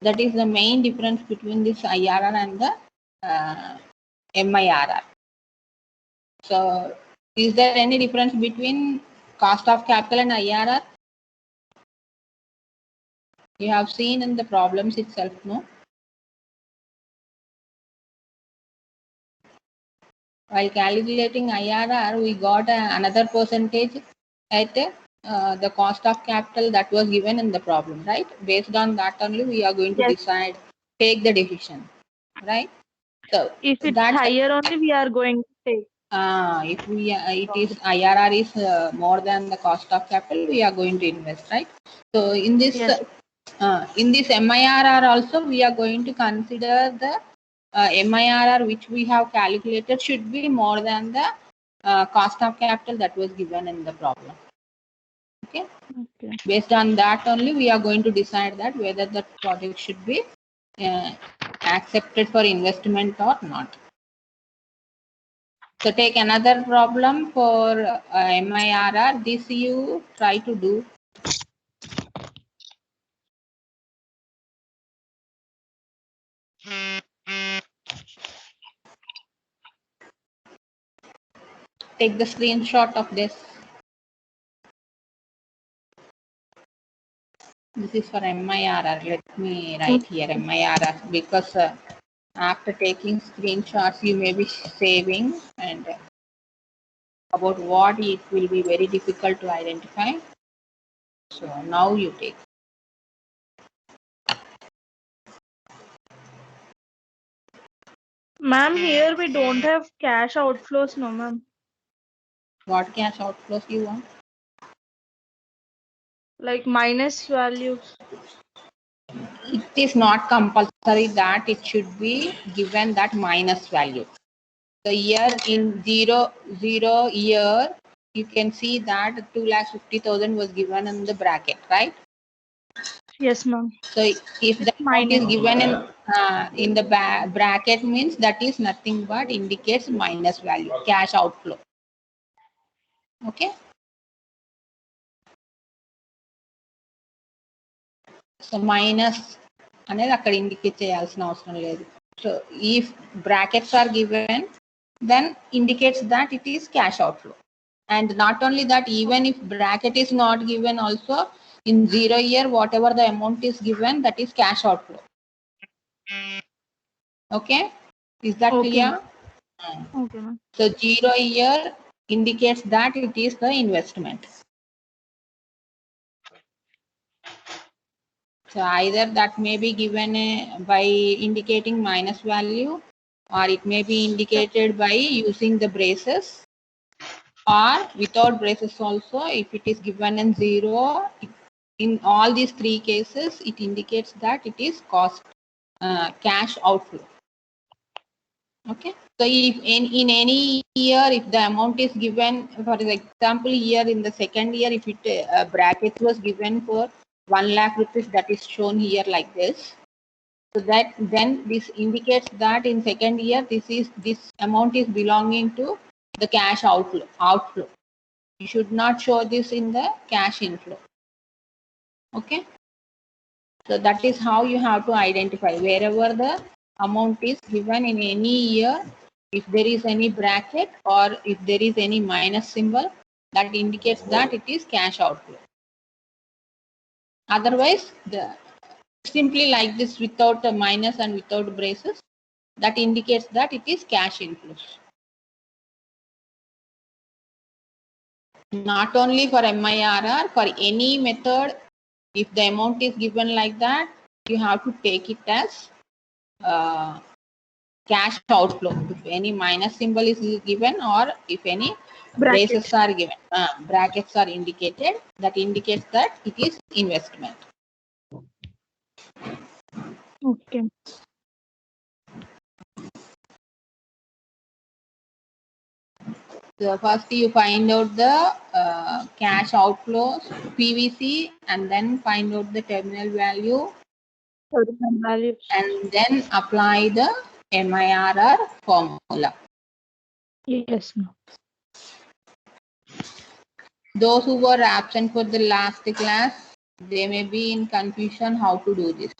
That is the main difference between this IRR and the MIRR. So, is there any difference between cost of capital and IRR? You have seen in the problems itself, no? While calculating IRR, we got another percentage at the cost of capital that was given in the problem, right? Based on that only, we are going to decide, take the decision, right? So if it's that higher only, we are going to take. If we it is IRR is more than the cost of capital, we are going to invest, right? So in this MIRR also, we are going to consider the MIRR which we have calculated should be more than the cost of capital that was given in the problem. Okay. Based on that only, we are going to decide that whether the project should be accepted for investment or not. So take another problem for MIRR. This you try to do. Take the screenshot of this. This is for MIRR. Let me write here MIRR because after taking screenshots, you may be saving, and about what it will be very difficult to identify. So now you take. Ma'am, here we don't have cash outflows, no, ma'am. What cash outflows you want? Like minus values. It is not compulsory that it should be given that minus value. The year in zero year, you can see that 2,50,000 was given in the bracket, right? Yes, ma'am. So if the amount is given in the bracket, means that is nothing but indicates minus value, cash outflow. Okay. So minus అనేది అక్కడ indicate చేయాల్సిన అవసరం లేదు. So if brackets are given, then indicates that it is cash outflow. And not only that, even if bracket is not given also, in 0 year, whatever the amount is given, that is cash outflow. Okay, is that clear? Okay, ma'am. So 0 year indicates that it is the investment. So either that may be given by indicating minus value, or it may be indicated by using the braces, or without braces also. If it is given in 0, in all these 3 cases, it indicates that it is cost cash outflow. Okay. So if in any year, if the amount is given, for example, here in the second year, if it bracket was given for 1 lakh rupees, that is shown here like this. So that then this indicates that in second year, this amount is belonging to the cash outflow. You should not show this in the cash inflow. Okay. So that is how you have to identify wherever the amount is given in any year. If there is any bracket or if there is any minus symbol, that indicates that it is cash outflow. Otherwise, simply like this without a minus and without braces, that indicates that it is cash inflows. Not only for MIRR, for any method, if the amount is given like that, you have to take it as cash outflow. If any minus symbol is given, or if any braces are given, brackets are indicated, that indicates that it is investment. Okay. So first you find out the cash outflows, PVC, and then find out the terminal value, and then apply the MIRR formula. Yes, ma'am. Those who were absent for the last class, they may be in confusion how to do this.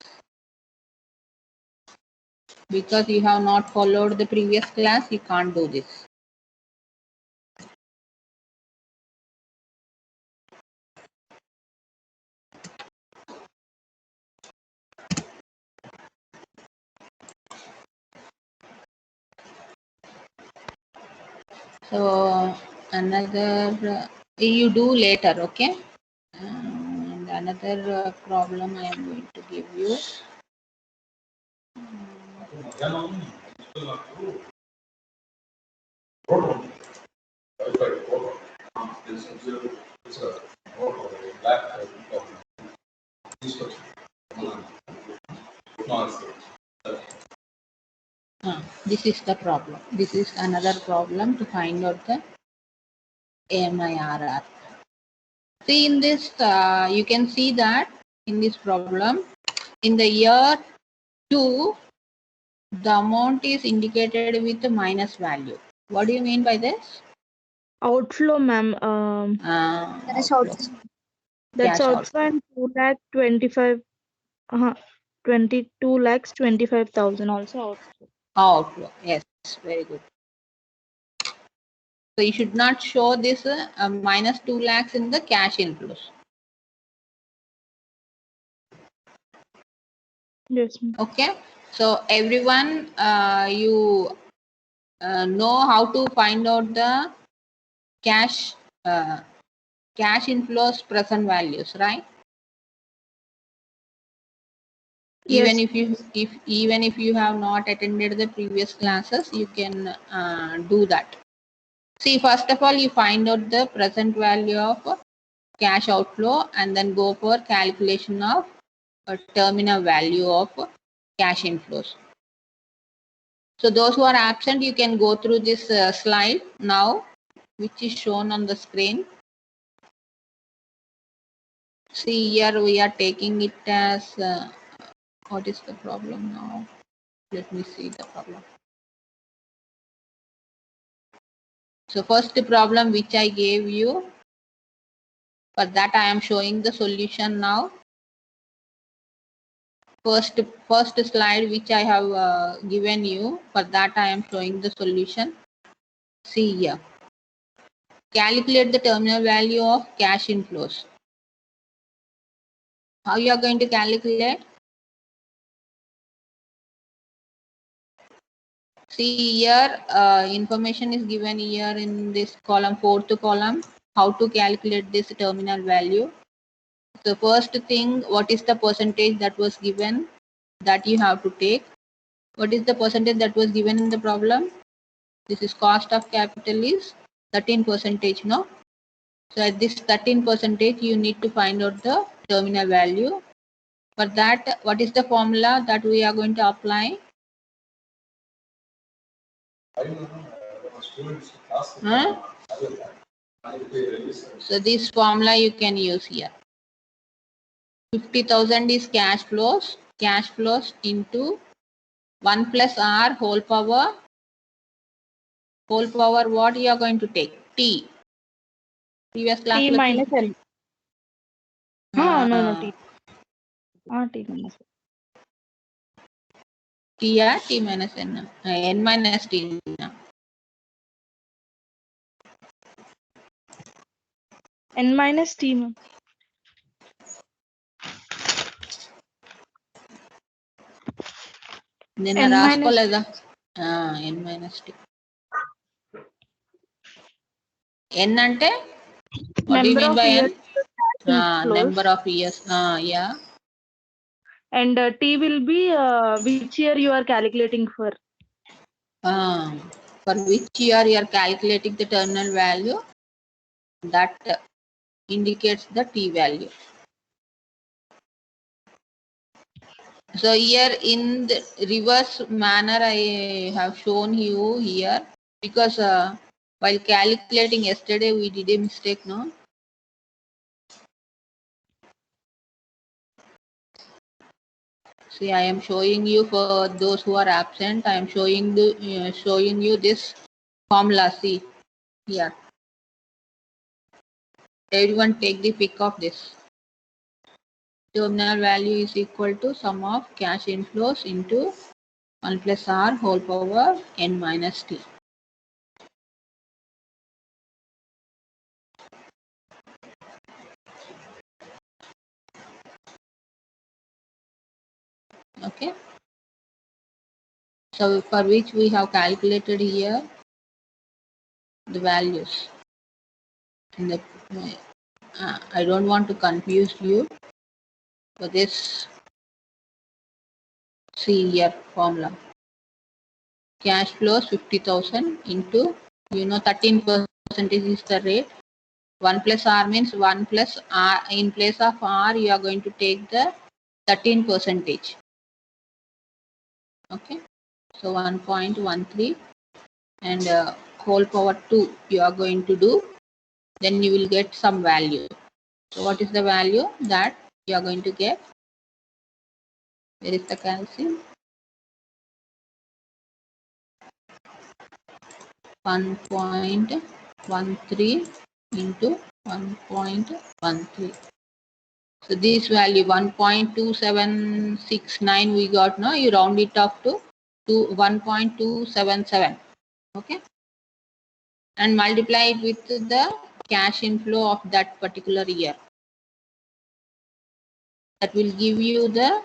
Because you have not followed the previous class, you can't do this. So another you do later, okay? And another problem I am going to give you. This is the problem. This is another problem to find out the AMIRR. See in this, you can see that in this problem, in the year 2, the amount is indicated with the minus value. What do you mean by this? Outflow, ma'am. Outflow. That's Cash outflow and 2,25,000. 22,25,000 also outflow. Outflow. Yes, very good. So you should not show this minus 2 lakhs in the cash inflows. Yes, ma'am. Okay. So everyone, you know how to find out the cash inflows present values, right? Yes. Even if you have not attended the previous classes, you can do that. See, first of all, you find out the present value of cash outflow and then go for calculation of a terminal value of cash inflows. So those who are absent, you can go through this slide now, which is shown on the screen. See, here we are taking it as what is the problem now? Let me see the problem. So first problem which I gave you, for that I am showing the solution now. First slide which I have given you, for that I am showing the solution. See here. Calculate the terminal value of cash inflows. How you are going to calculate? See here, information is given here in this column, fourth column, how to calculate this terminal value. So first thing, what is the percentage that was given that you have to take? What is the percentage that was given in the problem? This is cost of capital is 13%, no? So at this 13%, you need to find out the terminal value. For that, what is the formula that we are going to apply? So this formula you can use here. 50,000 is cash flows into 1 plus R whole power what you are going to take? T. Previous class. T minus N. No, T. T minus N. T या T minus N. N minus T. N minus T, ma'am. N రాసుకోలేదా? N minus T. N అంటే what do you mean by N? Number of years. Yeah. And T will be which year you are calculating for. For which year you are calculating the terminal value, that indicates the T value. So here in the reverse manner I have shown you here, because while calculating yesterday we did a mistake, no? See, I am showing you, for those who are absent, I am showing you this formula. See here. Everyone take the pic of this. Terminal value is equal to sum of cash inflows into 1 plus r whole power n minus t. Okay. So for which we have calculated here the values. In the, I don't want to confuse you for this. See here formula. Cash flows 50,000 into, 13% is the rate. 1 plus r means 1 plus r. In place of r, you are going to take the 13%. Okay. So 1.13 and whole power 2 you are going to do. Then you will get some value. So what is the value that you are going to get? Where is the calcium? 1.13 into 1.13. So this value 1.2769 we got now. You round it up to 1.277. Okay. And multiply it with the cash inflow of that particular year. That will give you the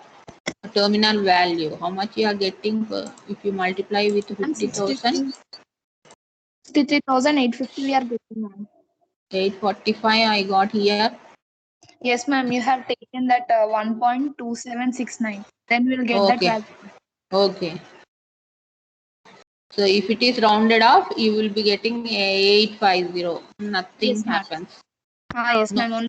terminal value. How much you are getting if you multiply with 50,000? 63,850 we are getting, ma'am. 845 I got here. Yes, ma'am. You have taken that 1.2769. Then we'll get that value. Okay. So if it is rounded off, you will be getting 850. Nothing Yes, ma'am. happens. Yes, No. ma'am. Only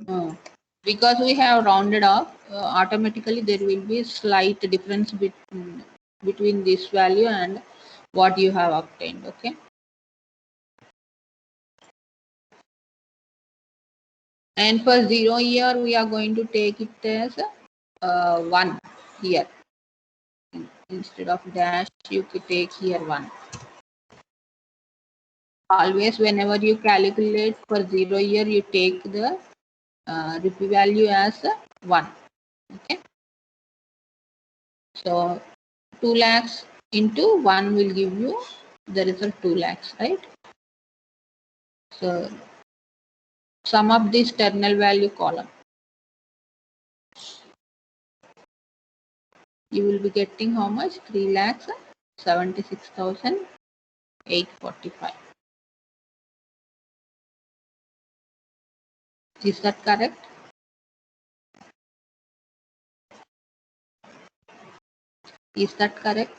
5. Because we have rounded off, automatically there will be slight difference between this value and what you have obtained. Okay. And for 0 year, we are going to take it as 1 here. Instead of dash, you could take here 1. Always, whenever you calculate for 0 year, you take the rupee value as 1. Okay. So 2 lakhs into 1 will give you the result 2 lakhs, right? So sum up this terminal value column. You will be getting how much? 3,76,845. Is that correct? Is that correct?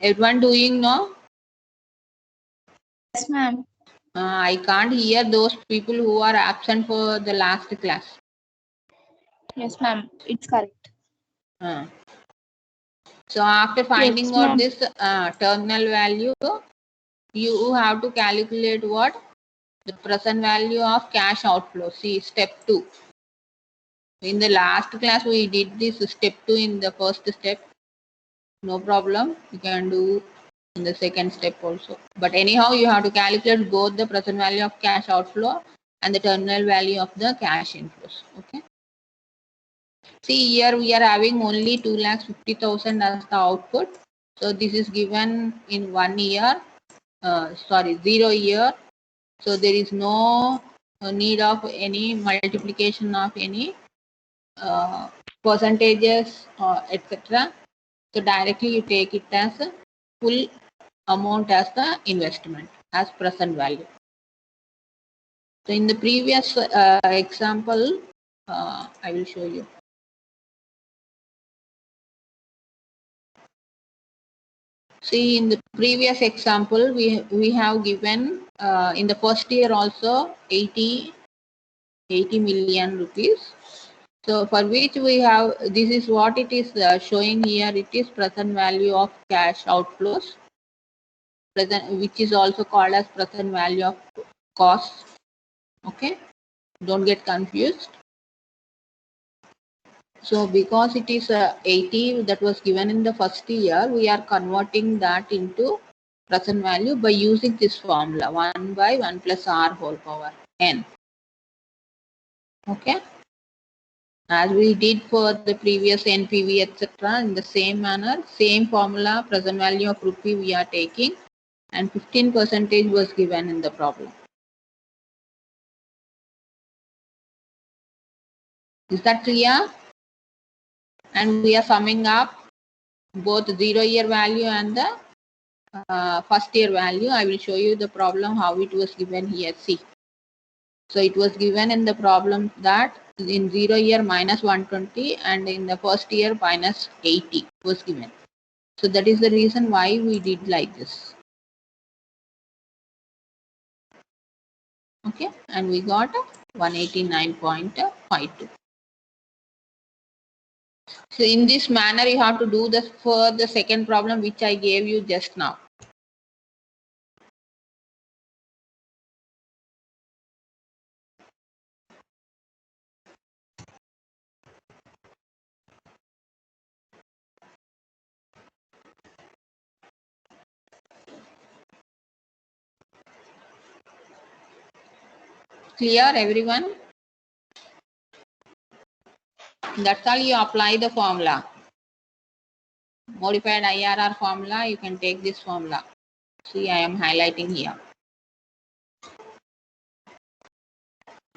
Everyone doing now? Yes, ma'am. I can't hear those people who are absent for the last class. Yes, ma'am. It's correct. So after finding Yes, out ma'am. this terminal value, you have to calculate what? The present value of cash outflow. See, step 2. In the last class, we did this step 2 in the first step. No problem. You can do in the second step also. But anyhow, you have to calculate both the present value of cash outflow and the terminal value of the cash inflows. Okay. See, here we are having only 2,50,000 as the output. So this is given in 1 year. 0 year. So there is no need of any multiplication of any percentages etc. So directly you take it as a full amount as the investment as present value. So in the previous example, I will show you. See, in the previous example, we have given in the first year also 80 million rupees. So for which we have, this is what it is showing here. It is present value of cash outflows, which is also called as present value of costs. Okay, don't get confused. So because it is 80 that was given in the first year, we are converting that into present value by using this formula 1 by 1 plus r whole power n. Okay, as we did for the previous NPV etc. in the same manner, same formula, present value of rupee we are taking, and 15% was given in the problem. Is that clear? And we are summing up both 0-year value and the first year value. I will show you the problem how it was given here. See, so it was given in the problem that in 0-year minus 120 and in the first year minus 80 was given. So that is the reason why we did like this. Okay, and we got 189.52. So in this manner you have to do this for the second problem which I gave you just now. Clear everyone? That's all. You apply the formula. Modified IRR formula, you can take this formula. See, I am highlighting here.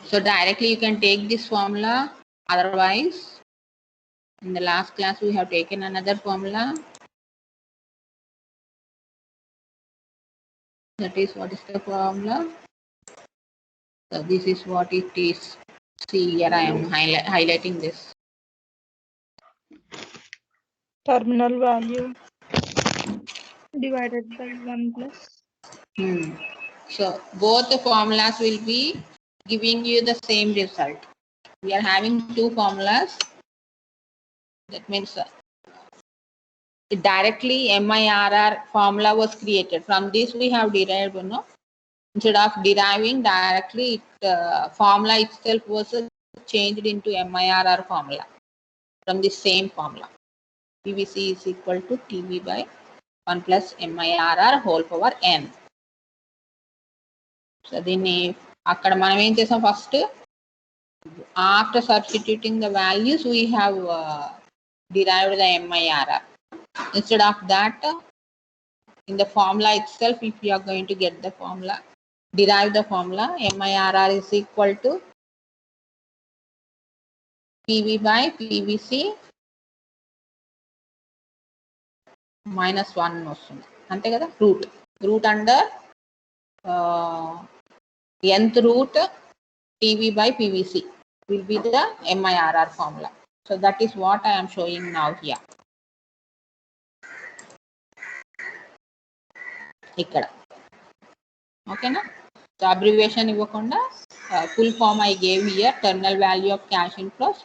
So directly you can take this formula. Otherwise, in the last class we have taken another formula. That is, what is the formula? So this is what it is. See, here I am highlighting this. Terminal value divided by 1 plus. So both the formulas will be giving you the same result. We are having two formulas. That means directly MIRR formula was created. From this we have derived, instead of deriving directly, formula itself was changed into MIRR formula from the same formula. PVC is equal to TV by 1 plus MIRR whole power n. So దీన్ని అక్కడ మనం ఏం చేసాం first, after substituting the values we have derived the MIRR. Instead of that, in the formula itself, if you are going to get the formula, derive the formula, MIRR is equal to PV by PVC minus 1 వస్తుంది అంతే కదా. Root under nth root PV by PVC will be the MIRR formula. So that is what I am showing now here. ఇక్కడ ఓకేనా. So abbreviation ఇవ్వకుండా full form I gave here, terminal value of cash inflows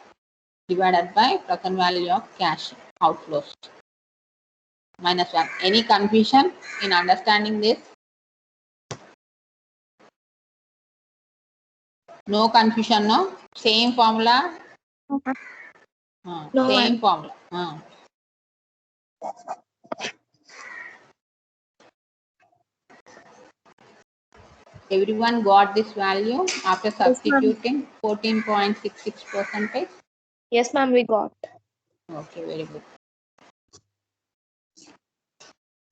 divided by present value of cash outflows minus 1. Any confusion in understanding this? No confusion, no? Same formula? Okay. No, same formula. Everyone got this value after substituting 14.66%? Yes, ma'am, we got. Okay, very good.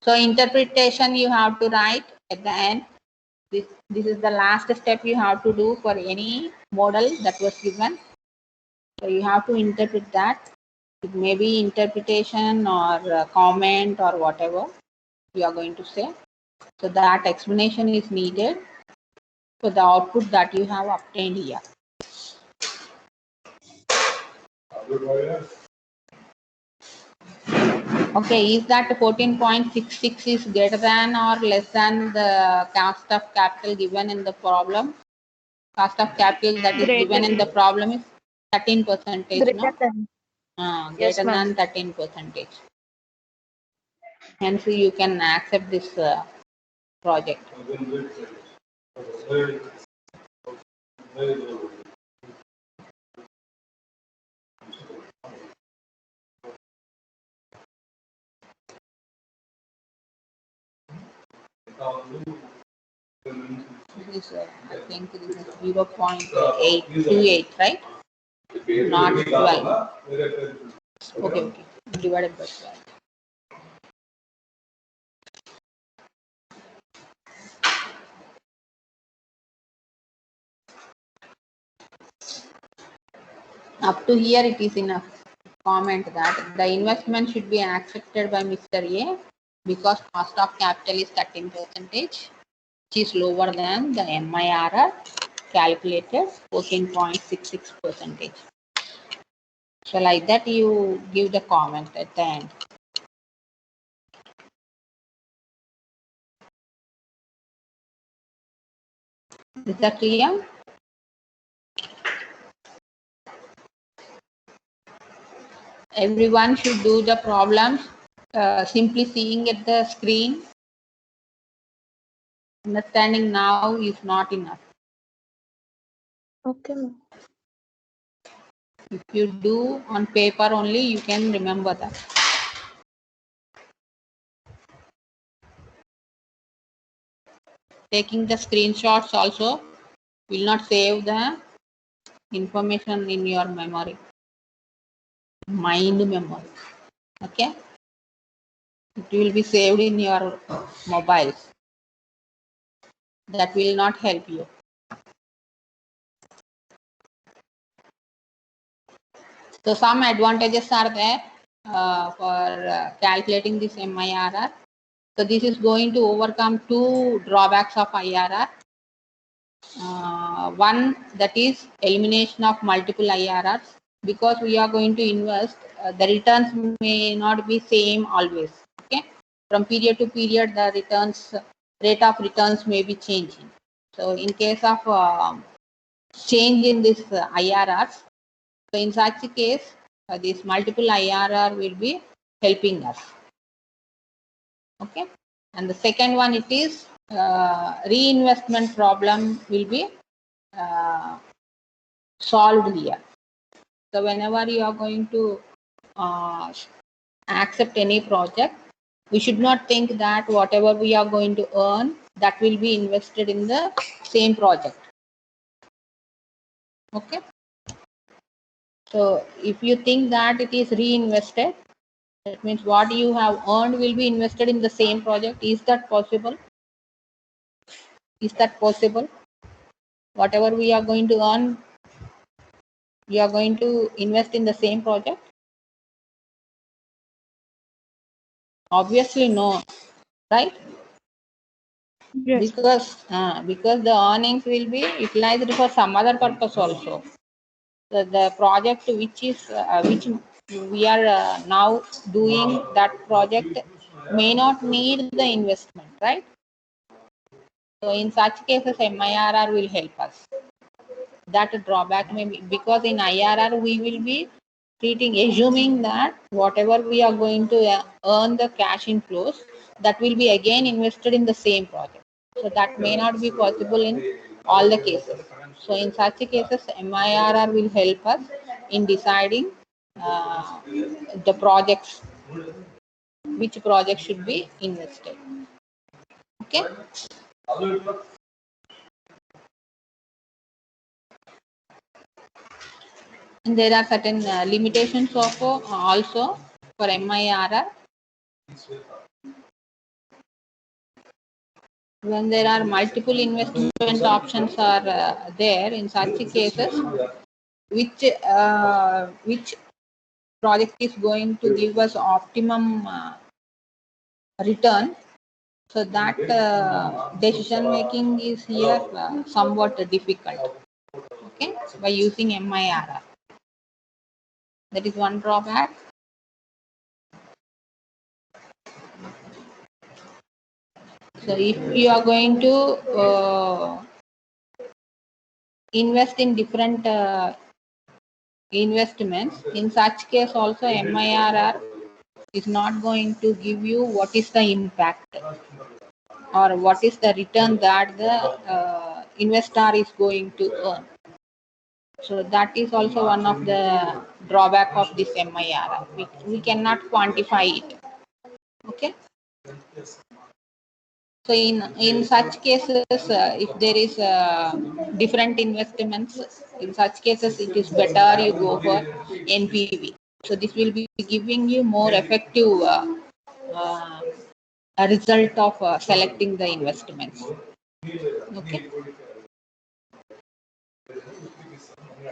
So interpretation you have to write at the end. This is the last step you have to do for any model that was given. So you have to interpret that. It may be interpretation or comment or whatever you are going to say. So that explanation is needed for the output that you have obtained here. Okay, is that 14.66 is greater than or less than the cost of capital given in the problem? Cost of capital that is given in the problem is 13%, no? Greater than 13%. Hence you can accept this project. This is, I think this is 0.828, right? Not 12. Okay, divided by 12. Up to here it is enough. Comment that the investment should be accepted by Mr. A because cost of capital is 13%, which is lower than the MIRR calculated 14.66%. So like that you give the comment at the end. Is that clear? Everyone should do the problems simply seeing at the screen. Understanding now is not enough. Okay. If you do on paper only, you can remember that. Taking the screenshots also will not save the information in your memory, mind memory. Okay, it will be saved in your mobiles. That will not help you. So some advantages are there for calculating this MIRR. So this is going to overcome two drawbacks of IRR. One, that is elimination of multiple IRRs. Because we are going to invest, the returns may not be same always. Okay, from period to period, the returns rate of returns may be changing. So in case of change in this IRRs, so in such a case, this multiple IRR will be helping us. Okay, and the second one, it is reinvestment problem will be solved here. So whenever you are going to accept any project, we should not think that whatever we are going to earn, that will be invested in the same project. Okay. So if you think that it is reinvested, that means what you have earned will be invested in the same project. Is that possible? Is that possible? Whatever we are going to earn, we are going to invest in the same project? Obviously no, right? Yes. Because the earnings will be utilized for some other purpose also. The project which we are now doing, that project may not need the investment, right? So in such cases, MIRR will help us. That drawback may be, because in IRR we will be assuming that whatever we are going to earn the cash inflows, that will be again invested in the same project. So that may not be possible in all the cases. So in such cases, MIRR will help us in deciding the projects, which project should be invested. Okay. And there are certain limitations of also for MIRR. When there are multiple investment options are there, in such cases, which project is going to give us optimum return, so that decision making is here somewhat difficult. Okay, by using MIRR, that is one drawback. So if you are going to invest in different investments, in such case also MIRR is not going to give you what is the impact or what is the return that the investor is going to earn. So that is also one of the drawback of this MIRR. We cannot quantify it. Okay. So in such cases, if there is different investments, in such cases it is better you go for NPV. So this will be giving you more effective a result of selecting the investments. Okay.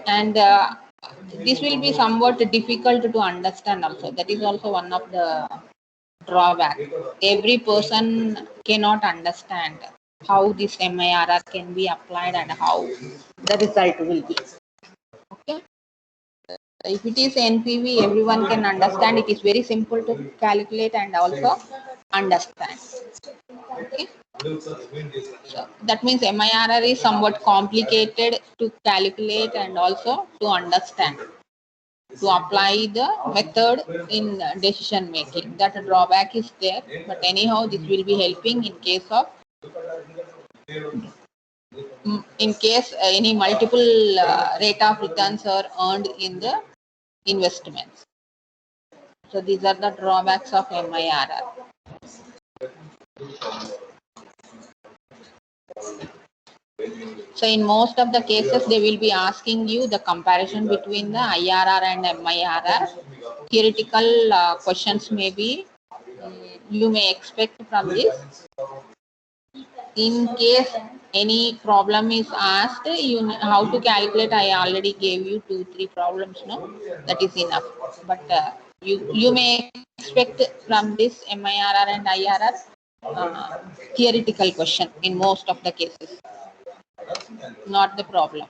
And this will be somewhat difficult to understand also. That is also one of the drawback. Every person cannot understand how this MIRR can be applied and how the result will be. Okay. If it is NPV, everyone can understand. It is very simple to calculate and also understand. Okay. So that means MIRR is somewhat complicated to calculate and also to understand, to apply the method in decision making. That drawback is there, but anyhow this will be helping in case of any multiple rate of returns are earned in the investments. So these are the drawbacks of MIRR. So in most of the cases, they will be asking you the comparison between the IRR and MIRR. Theoretical questions may be, you may expect from this. In case any problem is asked, how to calculate, I already gave you 2-3 problems, no? That is enough. But you may expect from this MIRR and IRR theoretical question in most of the cases. Not the problem.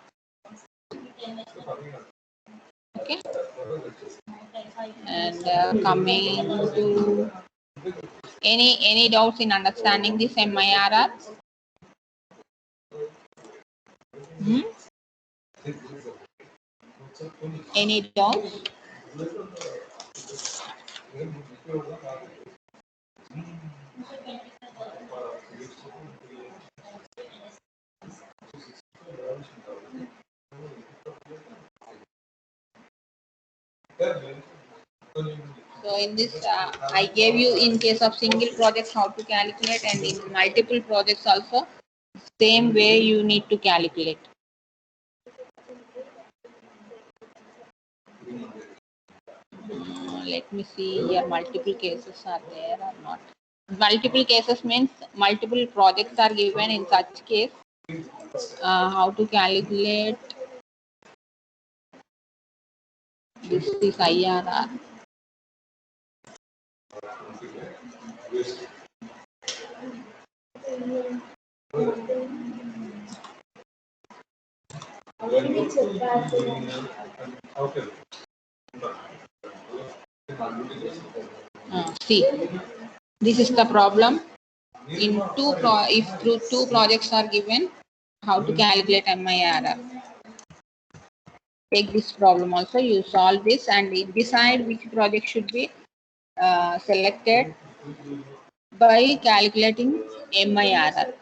Okay. And coming to any doubts in understanding this MIRR? Any doubts? So in this, I gave you in case of single projects how to calculate, and in multiple projects also, same way you need to calculate. Let me see here, multiple cases are there or not. Multiple cases means multiple projects are given. In such case, how to calculate this is IRR. See, this is the problem. In if through two projects are given, how to calculate MIRR. Take this problem also, you solve this and decide which project should be selected by calculating MIRR.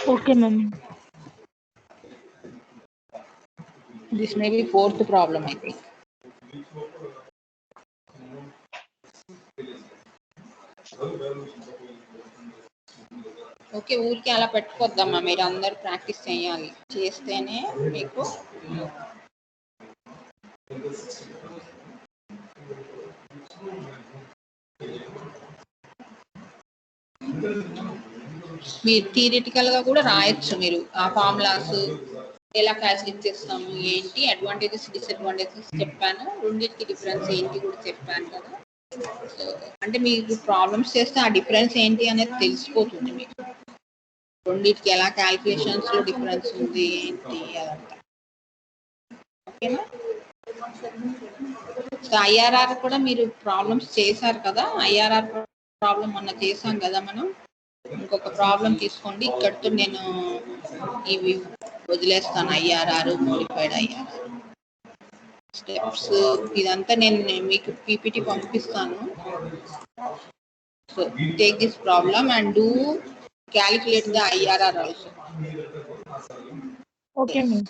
Okay, ma'am. This may be fourth problem, I think. Okay, ఊరికి అలా పెట్టుకోద్దామా, మీరు అందరు practice చేయాలి, చేస్తేనే మీకు మీరు theoretical గా కూడా రాయొచ్చు. మీరు ఆ ఫార్ములాస్ ఎలా క్యాల్కులేట్ చేస్తాము, ఏంటి అడ్వాంటేజెస్ డిసడ్వాంటేజెస్ చెప్పాను, రెండింటికి డిఫరెన్స్ ఏంటి కూడా చెప్పాను కదా. సో అంటే మీరు ప్రాబ్లమ్స్ చేస్తే ఆ డిఫరెన్స్ ఏంటి అనేది తెలిసిపోతుంది మీకు, రెండింటికి ఎలా క్యాల్కులేషన్స్ లో డిఫరెన్స్ ఉంది ఏంటి అదంతా. ఓకేనా. సో ఐఆర్ఆర్ కూడా మీరు ప్రాబ్లమ్స్ చేశారు కదా, ఐఆర్ఆర్ ప్రాబ్లం మొన్న చేశాం కదా మనం. ఇంకొక ప్రాబ్లం తీసుకోండి, ఇక్కడితో నేను ఇవి వదిలేస్తాను. ఐఆర్ఆర్, మోడిఫైడ్ ఐఆర్ఆర్ స్టెప్స్ ఇదంతా నేను మీకు పీపీటీ పంపిస్తాను. So take this problem and do calculate the IRR also. Okay, ma'am.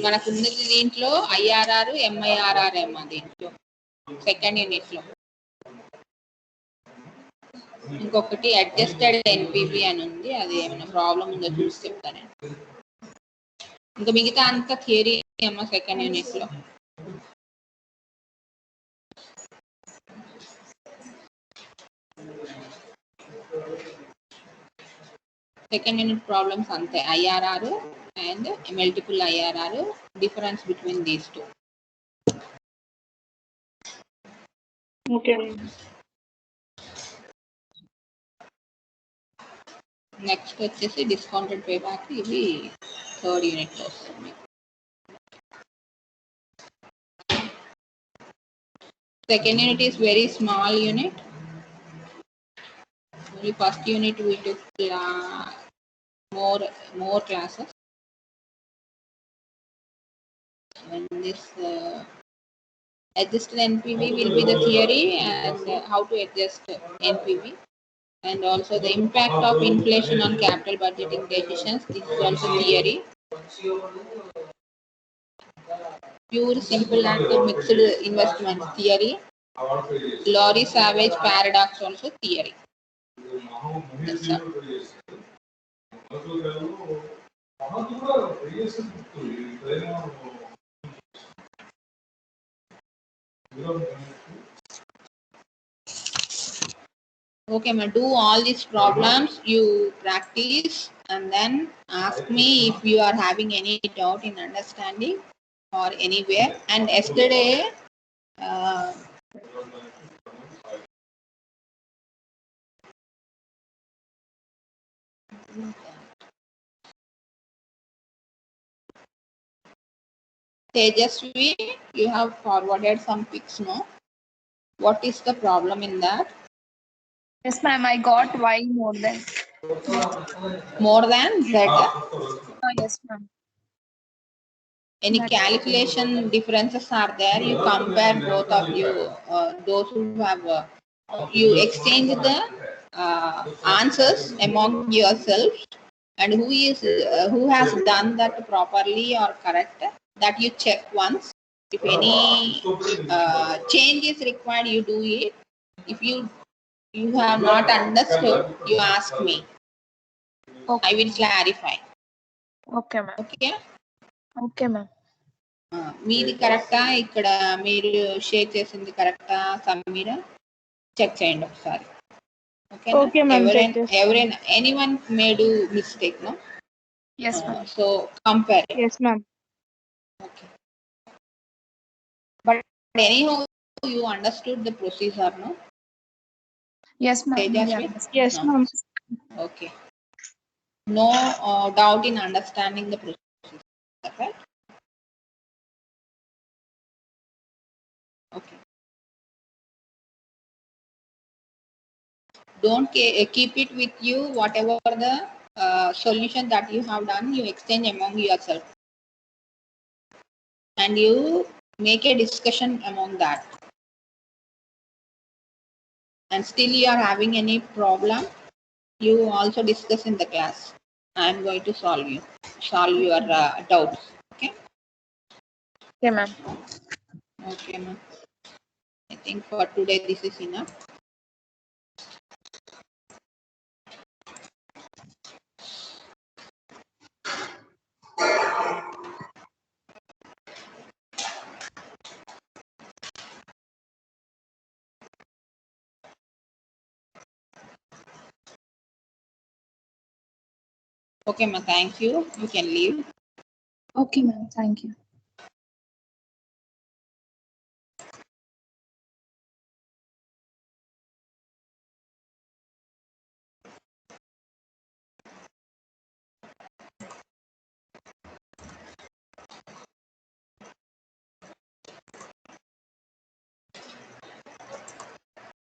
మనకు ఉన్నది దీంట్లో IRR MIRR ఏమో దీంట్లో సెకండ్ యూనిట్ లో. ఇంకొకటి అడ్జస్టెడ్ NPV అని ఉంది, అది ఏమైనా ప్రాబ్లం ఉందో చూసి చెప్తాను. ఇంకా మిగతా అంతా థియరీ ఏమో సెకండ్ యూనిట్ లో. సెకండ్ యూనిట్ ప్రాబ్లమ్స్ అంతే, IRR and multiple IRR, difference between these two. Okay. Next వచ్చేసి డిస్కౌంటెడ్ పే బ్యాక్, ఇవి థర్డ్ యూనిట్ లో వస్తుంది. Second unit is very small unit. Only first unit we took more classes. And this adjusted NPV will be the theory and how to adjust NPV, and also the impact of inflation on capital budgeting decisions. This is also theory. Pure simple and mixed investment theory. Laurie Savage paradox also theory. That's all. Okay, ma, do all these problems, you practice, and then ask me if you are having any doubt in understanding or anywhere. And yesterday Tejasvi, you have forwarded some pics, no? What is the problem in that? Yes, ma'am. I got Y more than. More than Z? Oh, yes, ma'am. Any calculation differences are there? You compare both of you, those who have, you exchange the answers among yourselves, and who has done that properly or correct, that you check once. If any change is required, you do it. If you have not understood, you ask me. Okay. I will clarify. Okay, ma'am. Okay? Okay, ma'am. మీది కరెక్టా, ఇక్కడ మీరు share చేసింది కరెక్టా, Sameera check చేయండి ఒకసారి. Okay, ma'am. ఎవరైనా anyone may do mistake, no? Yes, ma'am. So compare it. Yes, ma'am. Okay. But anyhow, you understood the procedure, no? Yes, ma'am. Tejasvi? Yes, No. ma'am. Okay. No doubt in understanding the procedure, right? Okay. Don't keep it with you. Whatever the solution that you have done, you exchange among yourself, and you make a discussion among that. And still you are having any problem, you also discuss in the class. I am going to solve your doubts. Okay. Okay, ma'am. Okay, ma'am. I think for today this is enough. Okay, ma'am. Thank you. You can leave. Okay, ma'am. Thank you.